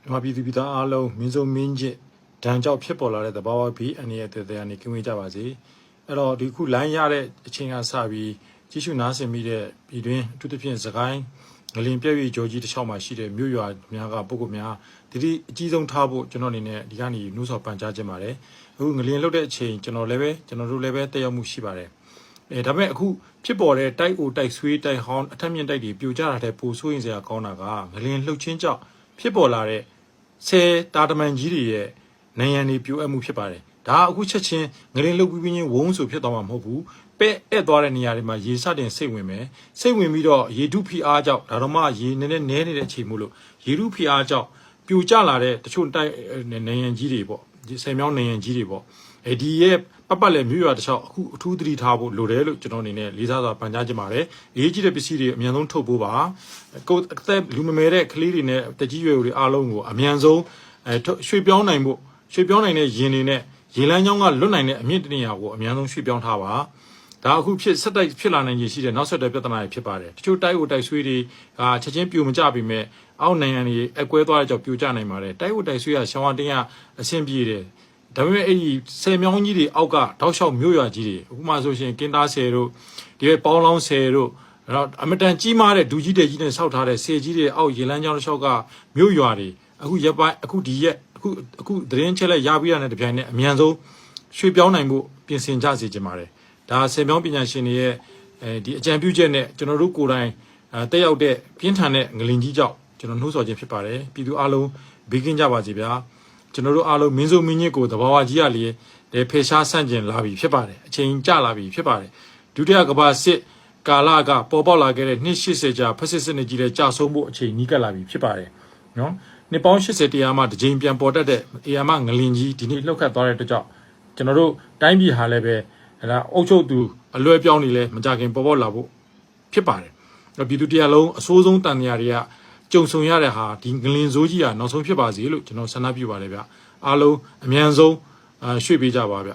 မြန်မာပြည်သူပြည်သားအားလုံးမင်းစုံမင်းကျစ်ဒဏ်ကြောင့်ဖြစ်ပေါ်လာတဲ့သဘာဝဘေးအန္တရာယ်တွေကနေကင်းဝေးကြပါစေအဲ့တော့ဒီခုလိုင်းရတဲ့အချိန်ကစပြီးကြီးစုနားဆင်မိတဲ့ပြည်တွင်းအထူးသဖြင့်စကိုင်းငလင်ပြည့်ရွေဂျော်ကြီးတစ်ချောင်းမှာရှိတဲ့မြို့ရွာများကပုဂ္ဂိုလ်များဒီအကြီးဆုံးထားဖို့ကျွန်တော်အနေနဲ့ဒီကနေနှိုးဆော်ပန်ကြားခြင်းပါတယ်အခုငလင်လှုပ်တဲ့အချိန်ကျွန်တော်တို့လည်းပဲတက်ရောက်မှုရှိပါတယ်ဒါပေမဲ့အခုဖြစ်ပေါ်တဲ့တိုက်အိုတိုက်ဆွေးတိုက်ဟောင်းအထက်မြင့်တိုက်တွေပြိုကျတာတဲ့ပိုဆိုးရင်စရာကောင်းတာကငလင်လှုပ်ခြင်းကြောင့်ဖြစ်ပေါ်လာတဲ့ဆယ်တာတမန်ကြီးတွေရဲ့နိုင်ရန်တွေပြိုအပ်မှုဖြစ်ပါတယ်ဒါအခုချက်ချင်းငလင်လှုပ်ပြီးချင်းဝုန်းဆိုဖြစ်သွားမှာမဟုတ်ဘူးပဲ့အဲ့သွားတဲ့နေရာတွေမှာရေစတင်စိတ်ဝင်မယ်စိတ်ဝင်ပြီးတော့ရေထုဖိအားကြောင့်ဒါတော့မှရေနည်းနည်းနဲနေတဲ့အချိန်မို့လို့ရေထုဖိအားကြောင့်ပြိုကျလာတဲ့တချို့တိုက်နိုင်ရန်ကြီးတွေပေါ့ဒီဆယ်မြောင်းနိုင်ရန်ကြီးတွေပေါ့ဒီရဲ့ပတ်လည်းမြို့ရွာတစ်လျှောက်အခုအထူးသတိထားဖို့လိုတယ်လို့ကျွန်တော်အနေနဲ့လေးစားစွာပန်ကြားချင်ပါတယ်အရေးကြီးတဲ့ပစ္စည်းတွေအမြန်ဆုံးထုတ်ဖို့ပါကိုယ်အသက်လူမမဲတဲ့ကလေးတွေနဲ့တကြီးရွယ်တွေအားလုံးကိုအမြန်ဆုံးရွှေ့ပြောင်းနိုင်ဖို့ရွှေ့ပြောင်းနိုင်တဲ့ရင်တွေနဲ့ရေလမ်းကြောင်းကလွတ်နိုင်တဲ့အမြင့်တနေရာကိုအမြန်ဆုံးရွှေ့ပြောင်းထားပါဒါအခုဆက်တိုက်ဖြစ်လာနိုင်ခြေရှိတဲ့နောက်ဆက်တွဲပြဿနာတွေဖြစ်ပါတယ်တချို့တိုက်ကိုတိုက်ဆွေးတွေကချက်ချင်းပြိုမကျပြီမဲ့အောက်နိုင်ငံတွေအကွဲသွားတဲ့ကြောင့်ပြိုကျနိုင်ပါတယ်တိုက်ကိုတိုက်ဆွေးကရှောင်းဝတင်းကအဆင်ပြေတယ်ဒါပေမဲ့အဲ့ဒီဆယ်မြောင်းကြီးတွေအောက်ကတောက်လျှောက်မြို့ရွာကြီးတွေအခုမှဆိုရှင်ကင်းသားဆယ်တို့ဒီပေါင်းလောင်းဆယ်တို့တော့အမတန်ကြီးမားတဲ့ဒူကြီးတဲ့ကြီးနဲ့ဆောက်ထားတဲ့ဆယ်ကြီးတွေအောက်ရေလမ်းကြောင်းတစ်လျှောက်ကမြို့ရွာတွေအခုရက်ပိုင်းအခုဒီရက်အခုသတင်းချက်လက်ရပြီးရတဲ့တပြိုင်နက်အမြန်ဆုံးရွှေ့ပြောင်းနိုင်ဖို့ပြင်ဆင်ကြစေချင်ပါတယ်ဒါဆယ်မြောင်းပညာရှင်တွေရဲ့ဒီအကြံပြုချက်နဲ့ကျွန်တော်တို့ကိုယ်တိုင်တက်ရောက်တဲ့ပြင်းထန်တဲ့ငလင်ကြီးကြောင့်ကျွန်တော်နှိုးဆော်ခြင်းဖြစ်ပါတယ်ပြည်သူအားလုံးဘေးကင်းကြပါစေဗျာကျွန်တော်တို့အားလုံးမင်းစုံမင်းညစ်ကိုတဘာဝကြီးရလေဖေရှားဆန့်ကျင်လာပြီဖြစ်ပါတယ်အချိန်ကျလာပြီဖြစ်ပါတယ်ဒုတိယကမ္ဘာစစ်ကာလကပေါ်ပေါက်လာခဲ့တဲ့နှစ်80ကြာဖက်စစ်စစ်နဲ့ကြီးတဲ့ကြာဆုံးဖို့အချိန်နီးကပ်လာပြီဖြစ်ပါတယ်နော်နှစ်ပေါင်း80တရားမှတစ်ချိန်ပြန်ပေါ်တတ်တဲ့အေယာမငလင်ကြီးဒီနေ့လှုပ်ခတ်သွားတဲ့အတွက်ကြောင့်ကျွန်တော်တို့တိုင်းပြည်ဟာလည်းပဲဒါအုပ်ချုပ်သူအလွဲပြောင်းနေလဲမကြခင်ပေါ်ပေါက်လာဖို့ဖြစ်ပါတယ်ပြည်သူတရားလုံးအစိုးဆုံးတန်ရာတွေကကြုံဆုံရတဲ့ဟာဒီငလင်စိုးကြီးကနောက်ဆုံးဖြစ်ပါစေလို့ကျွန်တော်ဆန္ဒပြုပါတယ်ဗျအားလုံးအမြန်ဆုံးရွှေ့ပေးကြပါဗျ